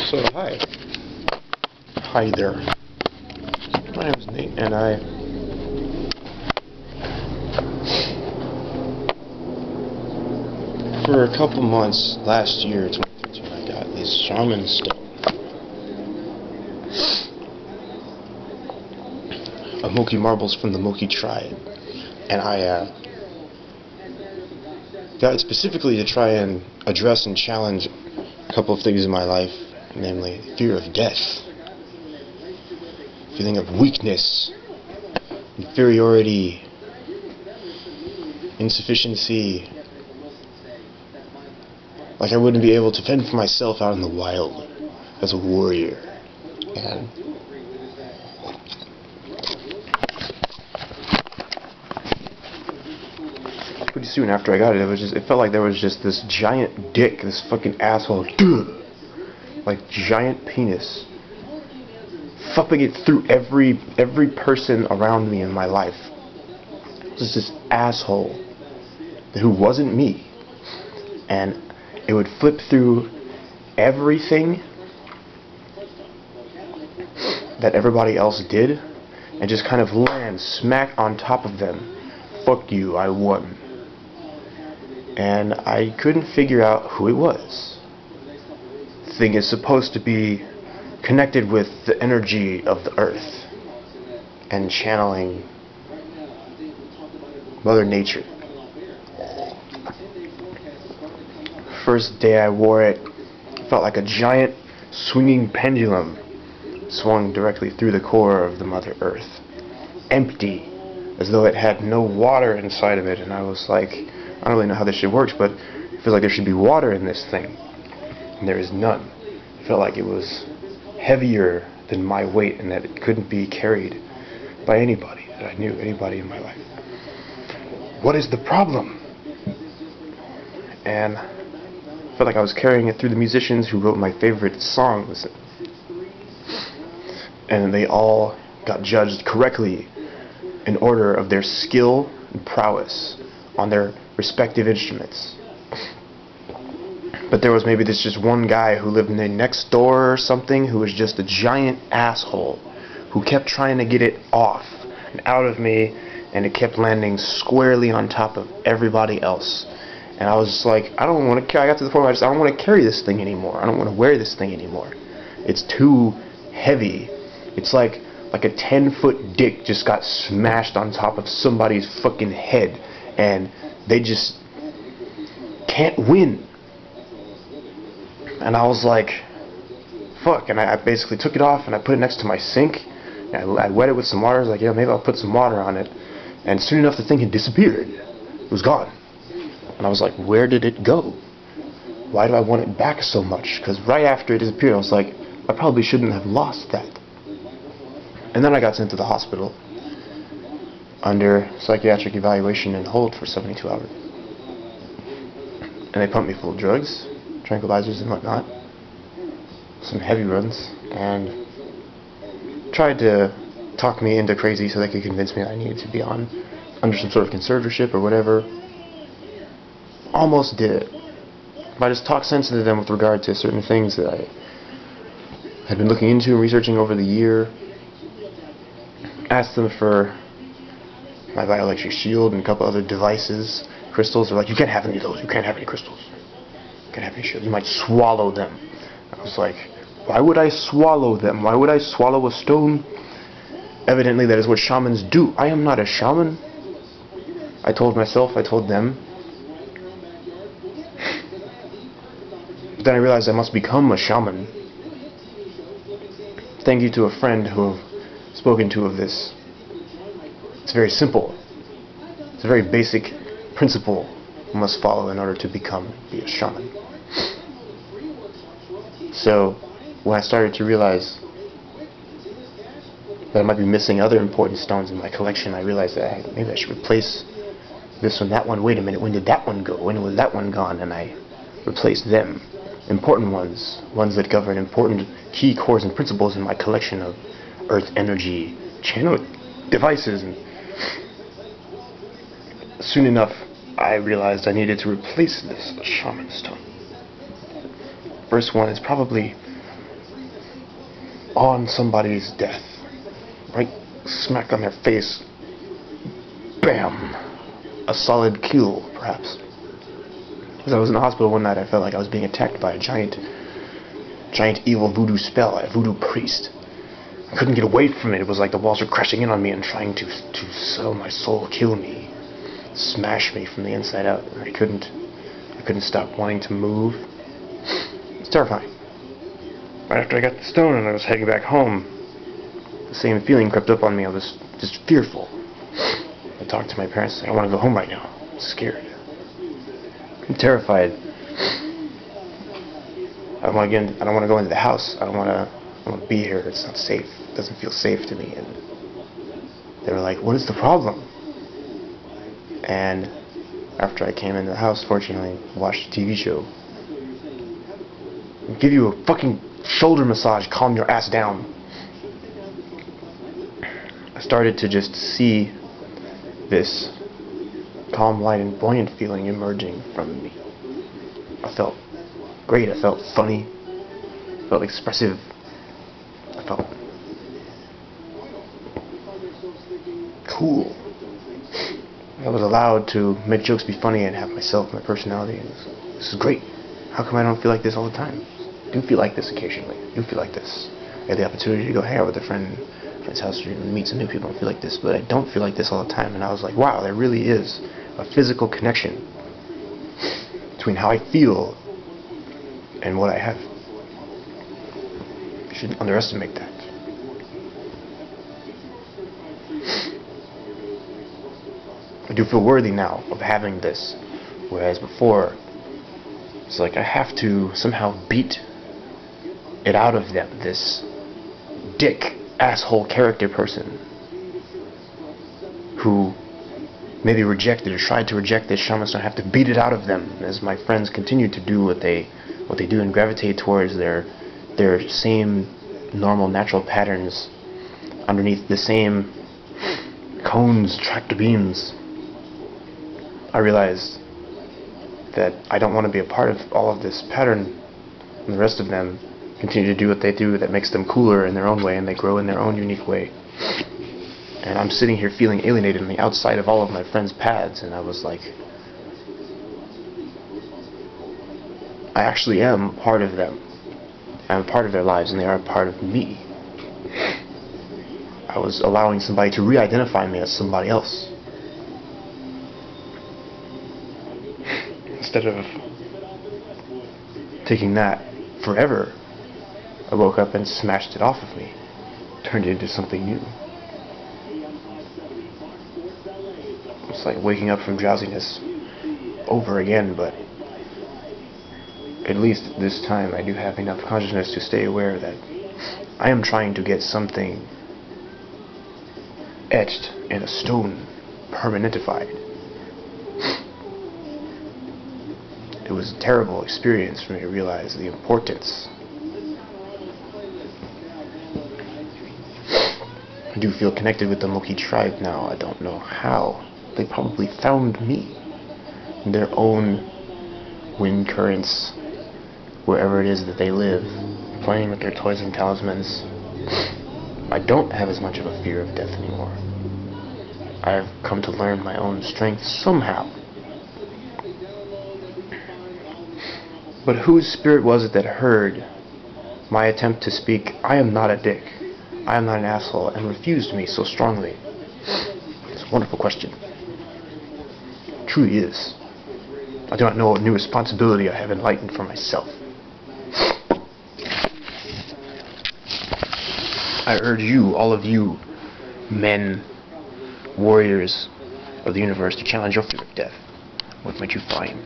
So hi there. My name is Nate, and for a couple months last year, 2013, I got these Shaman stone, Moqui marbles from the Moqui tribe, and I got it specifically to try and address and challenge a couple of things in my life, namely fear of death, feeling of weakness, inferiority, insufficiency, like I wouldn't be able to fend for myself out in the wild as a warrior. And pretty soon after I got it, it felt like there was just this giant dick, this fucking asshole, like giant penis, fucking it through every person around me in my life. It was this asshole who wasn't me, and it would flip through everything that everybody else did and just kind of land smack on top of them. Fuck you, I won. And I couldn't figure out who it was. The thing is supposed to be connected with the energy of the earth and channeling Mother Nature. First day I wore it, felt like a giant swinging pendulum swung directly through the core of the Mother Earth, empty, as though it had no water inside of it. And I was like, I don't really know how this shit works, but it feels like there should be water in this thing, and there is none. It felt like it was heavier than my weight, and that it couldn't be carried by anybody that I knew, anybody in my life. What is the problem? And I felt like I was carrying it through the musicians who wrote my favorite songs, and they all got judged correctly in order of their skill and prowess on their respective instruments. But there was maybe this just one guy who lived next door or something, who was just a giant asshole who kept trying to get it off and out of me, and it kept landing squarely on top of everybody else. And I was just like, I don't want to. I got to the point where I don't want to carry this thing anymore. I don't want to wear this thing anymore. It's too heavy. It's like a 10-foot dick just got smashed on top of somebody's fucking head, and they just can't win. And I was like, fuck. And I basically took it off and I put it next to my sink. And I wet it with some water. I was like, yeah, maybe I'll put some water on it. And soon enough, the thing had disappeared. It was gone. And I was like, where did it go? Why do I want it back so much? Because right after it disappeared, I was like, I probably shouldn't have lost that. And then I got sent to the hospital under psychiatric evaluation and hold for 72 hours. And they pumped me full of drugs, tranquilizers and whatnot, some heavy runs, and tried to talk me into crazy so they could convince me I needed to be under some sort of conservatorship or whatever. Almost did it. But I just talked sense into them with regard to certain things that I had been looking into and researching over the year. Asked them for my bioelectric shield and a couple other devices. Crystals. They're like, you can't have any of those. You can't have any crystals. You can't have any shields. You might swallow them. I was like, why would I swallow them? Why would I swallow a stone? Evidently, that is what shamans do. I am not a shaman. I told myself, I told them. But then I realized I must become a shaman. Thank you to a friend who I've spoken to of this. It's very simple. It's a very basic principle you must follow in order to be a shaman. So, when I started to realize that I might be missing other important stones in my collection, I realized that maybe I should replace this one, that one. Wait a minute, when did that one go? When was that one gone? And I replaced them. Important ones that govern important key cores and principles in my collection of earth energy channel devices. And soon enough, I realized I needed to replace this shaman stone. First one is probably on somebody's death. Right smack on their face. Bam! A solid kill, perhaps. As I was in the hospital one night, I felt like I was being attacked by a giant evil voodoo spell, a voodoo priest. I couldn't get away from it. It was like the walls were crashing in on me and trying to sell my soul, kill me, smash me from the inside out. And I couldn't stop wanting to move. It's terrifying. Right after I got the stone and I was heading back home, the same feeling crept up on me. I was just fearful. I talked to my parents and said, I want to go home right now. I'm scared. I'm terrified. I don't want to go into the house. I don't want to be here. It's not safe. It doesn't feel safe to me. And they were like, what is the problem? And after I came into the house, fortunately, watched a TV show. I'll give you a fucking shoulder massage, calm your ass down. I started to just see this calm, light, and buoyant feeling emerging from me. I felt great. I felt funny. I felt expressive. I felt cool. I was allowed to make jokes, be funny, and have myself, my personality. This is great. How come I don't feel like this all the time? I do feel like this occasionally. I do feel like this. I had the opportunity to go hang out with a friend's house or meet some new people and feel like this, but I don't feel like this all the time. And I was like, wow, there really is a physical connection between how I feel and what I have. You shouldn't underestimate that. I do feel worthy now of having this, whereas before it's like I have to somehow beat it out of them, this dick, asshole character person who maybe rejected or tried to reject this shaman, so I have to beat it out of them as my friends continue to do what they do and gravitate towards their same normal natural patterns underneath the same cones, tractor beams. I realized that I don't want to be a part of all of this pattern, and the rest of them continue to do what they do that makes them cooler in their own way, and they grow in their own unique way. And I'm sitting here feeling alienated on the outside of all of my friends' paths, and I was like, I actually am part of them. I'm a part of their lives, and they are a part of me. I was allowing somebody to re-identify me as somebody else, instead of taking that forever. I woke up and smashed it off of me, turned it into something new. It's like waking up from drowsiness over again, but at least this time I do have enough consciousness to stay aware that I am trying to get something etched in a stone, permanentified. It was a terrible experience for me to realize the importance. I do feel connected with the Moqui tribe now. I don't know how. They probably found me in their own wind currents, wherever it is that they live, playing with their toys and talismans. I don't have as much of a fear of death anymore. I have come to learn my own strength somehow. But whose spirit was it that heard my attempt to speak, I am not a dick, I am not an asshole, and refused me so strongly? It's a wonderful question. It truly is. I do not know what new responsibility I have enlightened for myself. I urge you, all of you, men, warriors of the universe, to challenge your fear of death. What might you find?